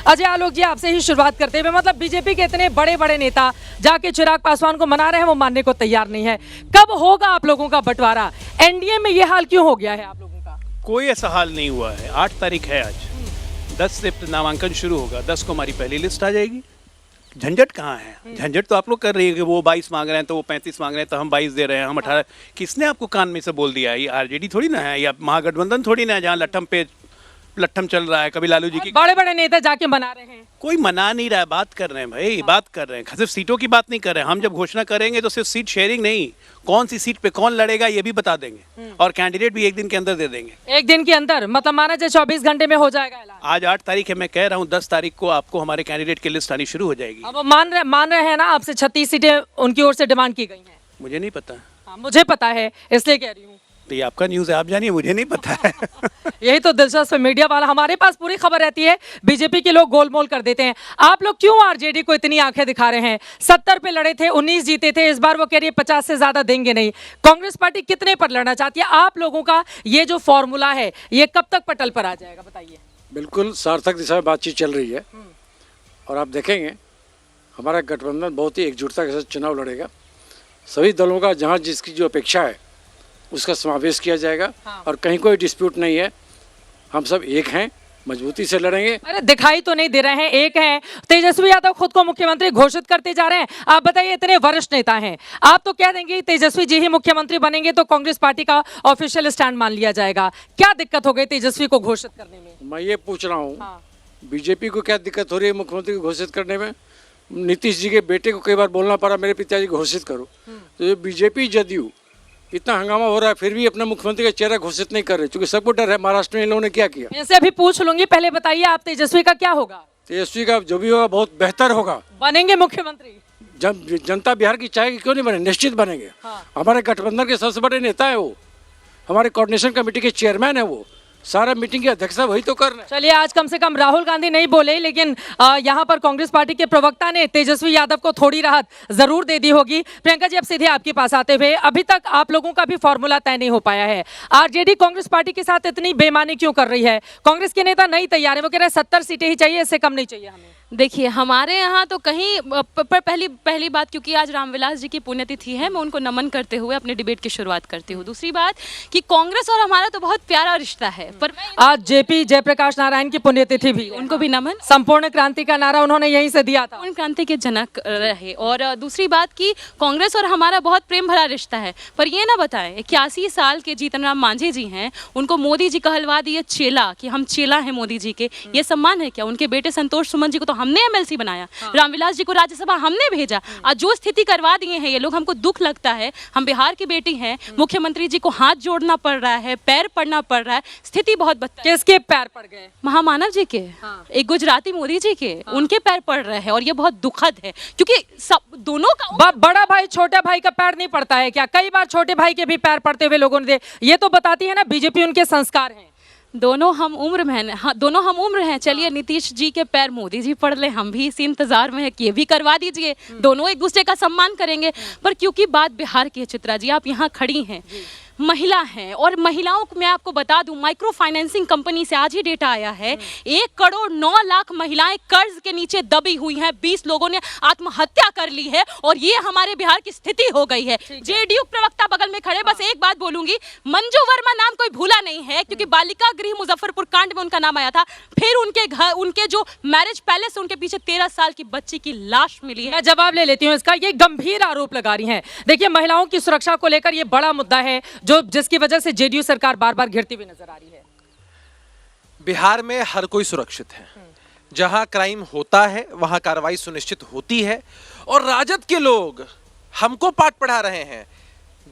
अजय आलोक जी, आपसे ही शुरुआत करते हुए, मतलब बीजेपी के इतने बड़े बड़े नेता जाके चिराग पासवान को मना रहे हैं, वो मानने को तैयार नहीं है। कब होगा आप लोगों का बंटवारा? एनडीए में ये हाल क्यों हो गया है आप लोगों का? कोई ऐसा हाल नहीं हुआ है। 8 तारीख है आज, 10 से नामांकन शुरू होगा, 10 को हमारी पहली लिस्ट आ जाएगी। झंझट कहाँ है? झंझट तो आप लोग कर रही है कि वो 22 मांग रहे हैं तो वो 35 मांग रहे हैं तो हम 22 दे रहे हैं, हम 18। किसने आपको कान में से बोल दिया है? ये आरजेडी थोड़ी ना है, या महागठबंधन थोड़ी ना है जहाँ लट्ठम चल रहा है। कभी लालू जी की बड़े बड़े नेता जाके मना रहे हैं। कोई मना नहीं रहा है, बात कर रहे हैं भाई, बात कर रहे हैं। सिर्फ सीटों की बात नहीं कर रहे हैं। हम जब घोषणा करेंगे तो सिर्फ सीट शेयरिंग नहीं, कौन सी सीट पे कौन लड़ेगा ये भी बता देंगे, और कैंडिडेट भी 1 दिन के अंदर दे देंगे। 1 दिन के अंदर, मतलब माना जाए 24 घंटे में हो जाएगा ऐलान। आज 8 तारीख है, मैं कह रहा हूँ 10 तारीख को आपको हमारे कैंडिडेट की लिस्ट आनी शुरू हो जाएगी। अब वो मान रहे हैं ना आपसे 36 सीटें उनकी ओर से डिमांड की गई हैं। मुझे नहीं पता। हाँ, मुझे पता है, इसलिए कह रही हूँ। तो ये आपका न्यूज़ है, आप जानिए, मुझे नहीं पता है। यही तो दिलचस्प है, मीडिया वाला हमारे पास पूरी खबर रहती है, बीजेपी के लोग गोलमोल कर देते हैं। आप लोग क्यों आरजेडी को इतनी आंखें दिखा रहे हैं? 70 पे लड़े थे, 19 जीते थे, इस बार वो कह रही है 50 से ज्यादा देंगे नहीं। कांग्रेस पार्टी कितने पर लड़ना चाहती है? आप लोगों का ये जो फॉर्मूला है ये कब तक पटल पर आ जाएगा, बताइए। बिल्कुल सार्थक दिशा में बातचीत चल रही है, और आप देखेंगे हमारा गठबंधन बहुत ही एकजुटता के साथ चुनाव लड़ेगा। सभी दलों का जहाँ जिसकी जो अपेक्षा है उसका समावेश किया जाएगा। हाँ। और कहीं कोई डिस्प्यूट नहीं है, हम सब एक हैं, मजबूती से लड़ेंगे। अरे दिखाई तो नहीं दे रहे हैं, एक हैं। तेजस्वी यादव खुद को मुख्यमंत्री घोषित करते जा रहे हैं। आप बताइए, इतने वरिष्ठ नेता हैं, आप तो कह देंगे तेजस्वी जी ही मुख्यमंत्री बनेंगे तो कांग्रेस पार्टी का ऑफिशियल स्टैंड मान लिया जाएगा। क्या दिक्कत हो गई तेजस्वी को घोषित करने में? मैं ये पूछ रहा हूँ, हाँ। बीजेपी को क्या दिक्कत हो रही है मुख्यमंत्री को घोषित करने में? नीतीश जी के बेटे को कई बार बोलना पड़ा मेरे पिताजी को घोषित करो। तो ये बीजेपी जदयू इतना हंगामा हो रहा है, फिर भी अपने मुख्यमंत्री का चेहरा घोषित नहीं कर रहे, क्योंकि सबको डर है महाराष्ट्र में इन लोगों ने क्या किया। इनसे अभी पूछ लूंगी, पहले बताइए आप तेजस्वी का क्या होगा? तेजस्वी का जो भी होगा बहुत बेहतर होगा, बनेंगे मुख्यमंत्री। जब जनता बिहार की चाहेगी क्यों नहीं बने, निश्चित बनेंगे। हाँ। हमारे गठबंधन के सबसे बड़े नेता है वो, हमारे कोऑर्डिनेशन कमेटी के चेयरमैन है वो, सारा मीटिंग की अध्यक्षता वही तो कर रहे हैं। चलिए, आज कम से कम राहुल गांधी नहीं बोले, लेकिन यहाँ पर कांग्रेस पार्टी के प्रवक्ता ने तेजस्वी यादव को थोड़ी राहत जरूर दे दी होगी। प्रियंका जी, अब सीधे आपके पास आते हुए, अभी तक आप लोगों का भी फॉर्मूला तय नहीं हो पाया है। आरजेडी कांग्रेस पार्टी के साथ इतनी बेईमानी क्यों कर रही है? कांग्रेस के नेता नहीं तैयार है, वो कह रहे हैं 70 सीटें ही चाहिए, इससे कम नहीं चाहिए हमें। देखिए, हमारे यहाँ तो कहीं पर पहली बात, क्योंकि आज रामविलास जी की पुण्यतिथि है, मैं उनको नमन करते हुए अपने डिबेट की शुरुआत करती हूँ। दूसरी बात कि कांग्रेस और हमारा तो बहुत प्यारा रिश्ता है, पर आज जेपी जयप्रकाश नारायण की पुण्यतिथि भी, उनको भी नमन। संपूर्ण क्रांति का नारा उन्होंने यहीं से दिया था, पूर्ण क्रांति के जनक रहे। और दूसरी बात कि कांग्रेस और हमारा बहुत प्रेम भरा रिश्ता है, पर ये ना बताएं 81 साल के जीतन राम मांझी जी हैं, उनको मोदी जी कहलवा दिए चेला, कि हम चेला हैं मोदी जी के। ये सम्मान है क्या? उनके बेटे संतोष सुमन जी को तो हमने एमएलसी बनाया, रामविलास जी को राज्यसभा हमने भेजा। आज जो स्थिति करवा दिए हैं ये लोग, हमको दुख लगता है। हम बिहार की बेटी हैं, मुख्यमंत्री जी को हाथ जोड़ना पड़ रहा है, पैर पड़ना पड़ रहा है, स्थिति बहुत बदतर। किसके पैर पड़ गए? महामानव जी के। एक गुजराती मोदी जी के, उनके पैर पड़ रहे हैं, और ये बहुत दुखद है, क्योंकि सब दोनों का बड़ा भाई छोटे भाई का पैर नहीं पड़ता है क्या? कई बार छोटे भाई के भी पैर पड़ते हुए लोगों ने, ये तो बताती है ना बीजेपी उनके संस्कार हैं। दोनों हम उम्र में, हाँ, दोनों हम उम्र हैं। चलिए, नीतीश जी के पैर मोदी जी पढ़ ले, हम भी इसी इंतजार में है कि ये भी करवा दीजिए, दोनों एक दूसरे का सम्मान करेंगे। पर क्योंकि बात बिहार की है, चित्रा जी आप यहाँ खड़ी हैं, महिला हैं, और महिलाओं को मैं आपको बता दूं, माइक्रो फाइनेंसिंग कंपनी से आज ही डेटा आया है, 1 करोड़ 9 लाख महिलाएं कर्ज के नीचे दबी हुई हैं, 20 लोगों ने आत्महत्या कर ली है, और ये हमारे बिहार की स्थिति हो गई है। जेडीयू प्रवक्ता बगल में खड़े, बस एक बात बोलूंगी, मंजू वर्मा नाम कोई भूला नहीं है, क्योंकि बालिका गृह मुजफ्फरपुर कांड में उनका नाम आया था, फिर उनके घर, उनके जो मैरिज पैलेस, उनके पीछे 13 साल की बच्ची की लाश मिली है। मैं जवाब ले लेती हूँ इसका। ये गंभीर आरोप लगा रही हैं। देखिए, महिलाओं की सुरक्षा को लेकर ये बड़ा मुद्दा है, जो जिसकी वजह से जेडीयू सरकार बार बार घिरती हुई नजर आ रही है। बिहार में हर कोई सुरक्षित है, जहां क्राइम होता है वहां कार्रवाई सुनिश्चित होती है, और राजद के लोग हमको पाठ पढ़ा रहे हैं।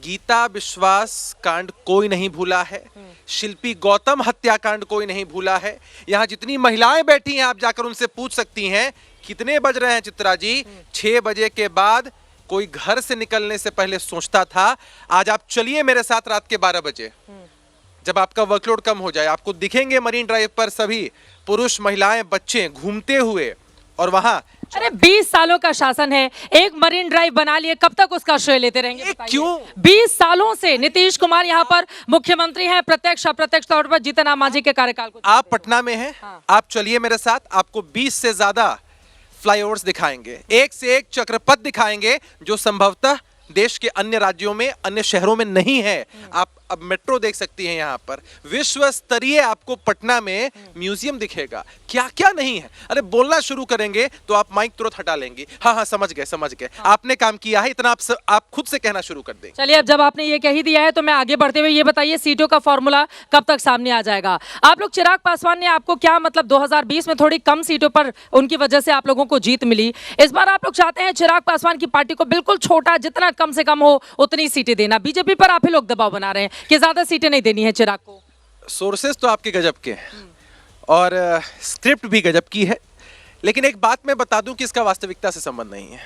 गीता विश्वास कांड कोई नहीं भूला है, शिल्पी गौतम हत्याकांड कोई नहीं भूला है। यहां जितनी महिलाएं बैठी हैं, आप जाकर उनसे पूछ सकती हैं कितने बज रहे हैं चित्रा जी। 6 बजे के बाद कोई घर से निकलने से पहले सोचता था। आज आप चलिए मेरे साथ रात के 12 बजे, जब आपका वर्कलोड कम हो जाए, आपको दिखेंगे मरीन ड्राइव पर सभी पुरुष, महिलाएं, बच्चे घूमते हुए, और वहां अरे 20 सालों का शासन है, एक मरीन ड्राइव बना लिए, कब तक उसका श्रेय लेते रहेंगे बताइए? क्यों? 20 सालों से नीतीश कुमार यहाँ पर मुख्यमंत्री हैं, प्रत्यक्ष अप्रत्यक्ष तौर पर जीतन राम मांझी के कार्यकाल को आप पटना में हैं, हाँ। आप चलिए मेरे साथ, आपको 20 से ज्यादा फ्लाईओवर्स दिखाएंगे, एक से एक चक्रपथ दिखाएंगे जो संभवतः देश के अन्य राज्यों में, अन्य शहरों में नहीं है। आप अब मेट्रो देख सकती हैं यहाँ पर, विश्व स्तरीय आपको पटना में म्यूजियम दिखेगा, क्या क्या नहीं है। अरे बोलना शुरू करेंगे तो आप माइक तुरंत हटा लेंगी। हाँ हाँ समझ गए, आपने काम किया है इतना, आप खुद से कहना शुरू कर दें। चलिए, अब जब आपने ये कह ही दिया है तो मैं आगे बढ़ते हुए ये बताइए, सीटों का फॉर्मूला कब तक सामने आ जाएगा? आप लोग, चिराग पासवान ने आपको क्या मतलब 2020 में थोड़ी कम सीटों पर उनकी वजह से आप लोगों को जीत मिली, इस बार आप लोग चाहते हैं चिराग पासवान की पार्टी को बिल्कुल छोटा, जितना कम से कम हो उतनी सीटें देना। बीजेपी पर आप ही लोग दबाव बना रहे हैं कि ज्यादा सीटें नहीं देनी है चिराग को। सोर्सेस तो आपके गजब के हैं और स्क्रिप्ट भी गजब की है, लेकिन एक बात मैं बता दूं कि इसका वास्तविकता से संबंध नहीं है।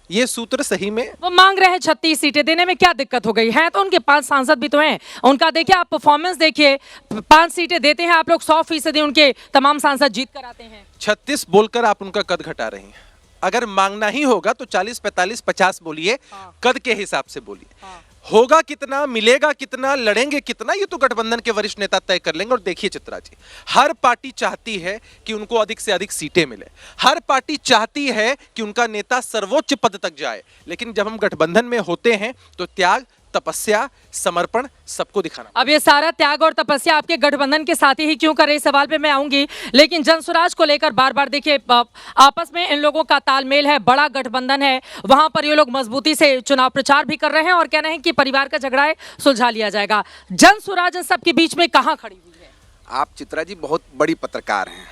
ये सूत्र सही में वो मांग रहे हैं 36 सीटें, देने में क्या दिक्कत हो गई है? तो उनके 5 सांसद भी तो हैं, उनका देखिए आप परफॉर्मेंस देखिए, 5 सीटें देते हैं आप लोग, 100% उनके तमाम सांसद जीत कर आते हैं। 36 बोलकर आप उनका कद घटा रही हैं। अगर मांगना ही होगा तो 40, 45, 50 बोलिए, कद के हिसाब से बोलिए। होगा कितना, मिलेगा कितना, लड़ेंगे कितना, ये तो गठबंधन के वरिष्ठ नेता तय कर लेंगे। और देखिए चित्रा जी, हर पार्टी चाहती है कि उनको अधिक से अधिक सीटें मिले, हर पार्टी चाहती है कि उनका नेता सर्वोच्च पद तक जाए, लेकिन जब हम गठबंधन में होते हैं तो त्याग, तपस्या, समर्पण सबको दिखाना। अब ये सारा त्याग और तपस्या आपके गठबंधन के साथी ही क्यों करे, इस सवाल पे मैं आऊंगी, लेकिन जनसुराज को लेकर बार बार देखिए आपस में इन लोगों का तालमेल है, बड़ा गठबंधन है, वहां पर ये लोग मजबूती से चुनाव प्रचार भी कर रहे हैं और कह रहे हैं कि परिवार का झगड़ा है, सुलझा लिया जाएगा। जनसुराज इन सबके बीच में कहां खड़ी हुई है? आप चित्रा जी बहुत बड़ी पत्रकार हैं,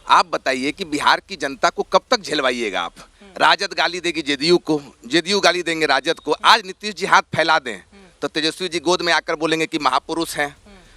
आप बताइए कि बिहार की जनता को कब तक झेलवाइएगा आप? राजद गाली देगी जेडीयू को, जेडीयू गाली देंगे राजद को। आज नीतीश जी हाथ फैला दें तो तेजस्वी जी गोद में आकर बोलेंगे कि महापुरुष हैं,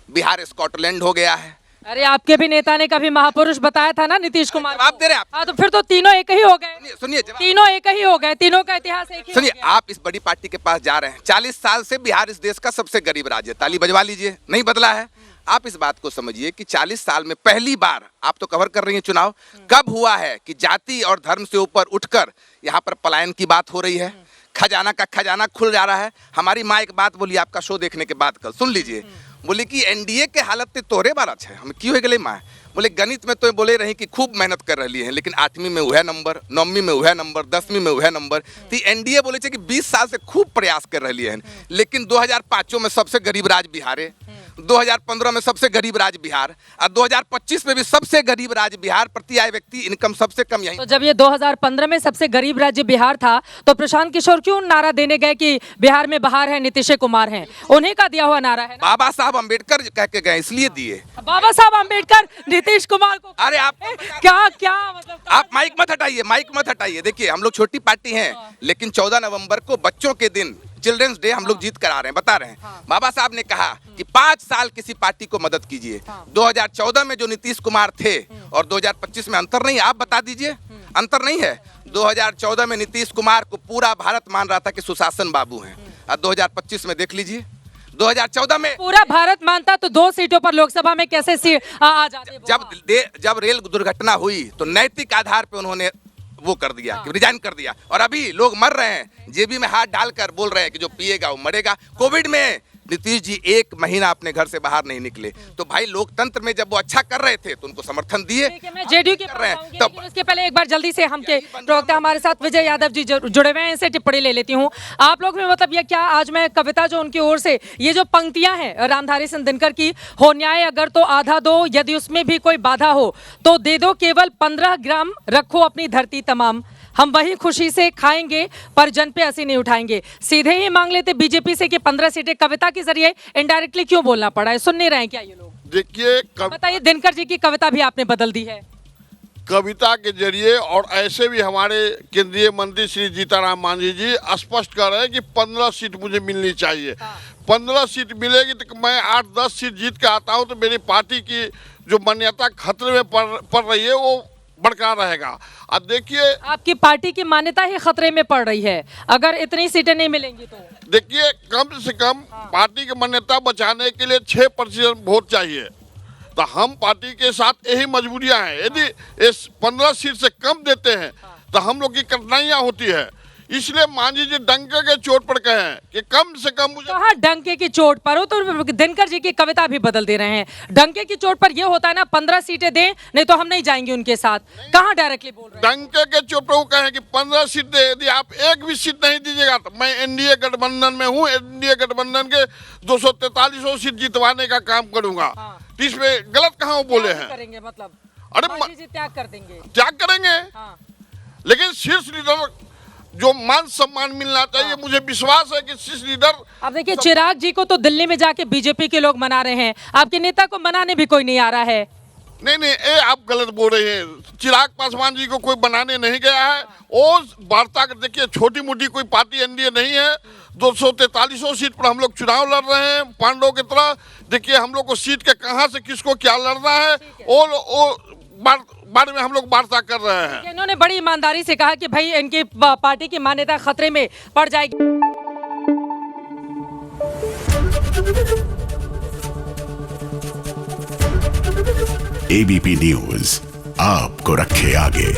बिहार स्कॉटलैंड हो गया है। अरे आपके भी नेता ने कभी महापुरुष बताया था ना नीतीश कुमार को। जवाब दे रहे हैं आप। हाँ, तो फिर तो तीनों एक ही हो गए। सुनिए तीनों एक ही हो गए, तीनों का इतिहास एक ही सुनिए, हो गया। आप इस बड़ी पार्टी के पास जा रहे हैं। 40 साल से बिहार इस देश का सबसे गरीब राज्य है, ताली बजवा लीजिए, नहीं बदला है। आप इस बात को समझिए कि 40 साल में पहली बार, आप तो कवर कर रही हैं चुनाव, कब हुआ है कि जाति और धर्म से ऊपर उठकर यहाँ पर पलायन की बात हो रही है, खजाना का खजाना खुल जा रहा है। हमारी माँ एक बात बोली आपका शो देखने के बाद, कल सुन लीजिए, बोली कि एनडीए के हालत ते तोहरे बारा है, हम क्यों हो गए माँ? बोले गणित में तो बोले रही कि खूब मेहनत कर रही है, लेकिन 8वीं में वह नंबर, 9वीं में वह नंबर, 10वीं में वह नंबर। तो एनडीए बोले कि 20 साल से खूब प्रयास कर रही है, लेकिन 2005 में सबसे गरीब राज्य बिहार है, 2015 में सबसे गरीब राज्य बिहार, और 2025 में भी सबसे गरीब राज्य बिहार, प्रति आय व्यक्ति इनकम सबसे कम यही। तो जब ये 2015 में सबसे गरीब राज्य बिहार था तो प्रशांत किशोर क्यों नारा देने गए कि बिहार में बहार है, नीतीश कुमार हैं? उन्हीं का दिया हुआ नारा है ना? बाबा साहब अम्बेडकर कह के गए, इसलिए दिए। बाबा साहब अम्बेडकर नीतीश कुमार को, अरे आप क्या मतलब? आप माइक मत हटाइए, माइक मत हटाइए। देखिए हम लोग छोटी पार्टी हैं, लेकिन 14 नवंबर को बच्चों के दिन, चिल्ड्रंस डे, हम लोग जीत कर आ रहे हैं, बता रहे हैं। बाबा साहब ने कहा कि 5 साल किसी पार्टी को मदद कीजिए। 2014 में जो नीतीश कुमार थे और 2025 में अंतर नहीं, आप बता दीजिए, अंतर नहीं है। 2014 में नीतीश कुमार को पूरा भारत मान रहा था कि सुशासन बाबू हैं, और 2025 में देख लीजिए, 2014 में पूरा भारत मानता तो 2 सीटों पर लोकसभा में कैसे आ जाते? जब रेल दुर्घटना हुई तो नैतिक आधार पे उन्होंने वो कर दिया कि रिजाइन कर दिया, और अभी लोग मर रहे हैं, जेबी में हाथ डालकर बोल रहे हैं कि जो पिएगा वो मरेगा। कोविड में नीतीश जी 1 महीना अपने घर से बाहर नहीं निकले, तो भाई लोकतंत्र में जब वो अच्छा कर रहे थे तो उनको समर्थन दिए। मैं जेडीयू के कर रहे हैं, लेकिन उसके पहले एक बार जल्दी से हम के प्रवक्ता हमारे साथ विजय यादव जी जुड़े हुए हैं, इनसे टिप्पणी ले लेती हूँ। आप लोग में मतलब ये क्या, आज मैं कविता जो उनकी ओर से, ये जो पंक्तियां हैं रामधारी सिंह दिनकर की, हो न्याय अगर तो आधा दो, यदि उसमें भी कोई बाधा हो तो दे दो, केवल 15 ग्राम रखो अपनी धरती तमाम, हम वही खुशी से खाएंगे पर जन पे हंसी नहीं उठाएंगे। सीधे ही मांग लेते बीजेपी से कि 15 सीटें, कविता के जरिए इनडायरेक्टली क्यों बोलना पड़ा है? सुन नहीं रहे हैं क्या ये लोग? देखिए बताइए, दिनकर जी की कविता भी आपने बदल दी है। कविता के जरिए, और ऐसे भी हमारे केंद्रीय मंत्री श्री जीतनराम मांझी जी स्पष्ट कर रहे हैं कि 15 सीट मुझे मिलनी चाहिए। 15 सीट मिलेगी तो मैं 8-10 सीट जीत के आता हूँ, तो मेरी पार्टी की जो मान्यता खतरे में पड़ रही है वो बरकरार रहेगा। अब देखिए, आपकी पार्टी की मान्यता ही खतरे में पड़ रही है अगर इतनी सीटें नहीं मिलेंगी तो। देखिए कम से कम पार्टी की मान्यता बचाने के लिए 6% वोट चाहिए, तो हम पार्टी के साथ यही मजबूरियां हैं। यदि इस 15 सीट से कम देते हैं तो हम लोग की कठिनाइयां होती है। इसलिए मांझी जी डंके के चोट पर कहे कि कम से कम मुझे कहा डंके की चोट पर हो तो दिनकर जी की कविता भी बदल दे रहे हैं। डंके की चोट पर यह होता है ना 15 सीटें दें नहीं तो हम नहीं जाएंगे उनके साथ। कहाँ डायरेक्टली बोल रहे हैं? डंके के चोट पर वो कहे कि 15 सीट दे, यदि आप एक भी सीट नहीं दीजिएगा तो मैं एनडीए गठबंधन में हूँ, एनडीए गठबंधन के 243 सीट जितवाने का काम करूंगा। तो इसमें गलत कहाँ वो बोले हैं? करेंगे मतलब अरे मांझी जी त्याग कर देंगे। क्या करेंगे? हाँ। लेकिन शीर्ष लीडर जो मान सम्मान मिलना चाहिए, मुझे विश्वास है कि शीर्ष लीडर। अब देखिए चिराग जी को तो दिल्ली में जाके बीजेपी के लोग मना रहे हैं, आपके नेता को मनाने भी कोई नहीं आ रहा है। नहीं, ये आप गलत बोल रहे हैं। चिराग पासवान जी को कोई बनाने नहीं गया है। और वार्ता देखिए, छोटी मोटी कोई पार्टी एनडीए नहीं है। 243 सीट पर हम लोग चुनाव लड़ रहे हैं पांडव की तरह। देखिए हम लोग को सीट के कहां से किसको क्या लड़ना है और बारे में हम लोग वार्ता कर रहे हैं। इन्होंने बड़ी ईमानदारी से कहा कि भाई इनकी पार्टी की मान्यता खतरे में पड़ जाएगी। एबीपी न्यूज आपको रखे आगे।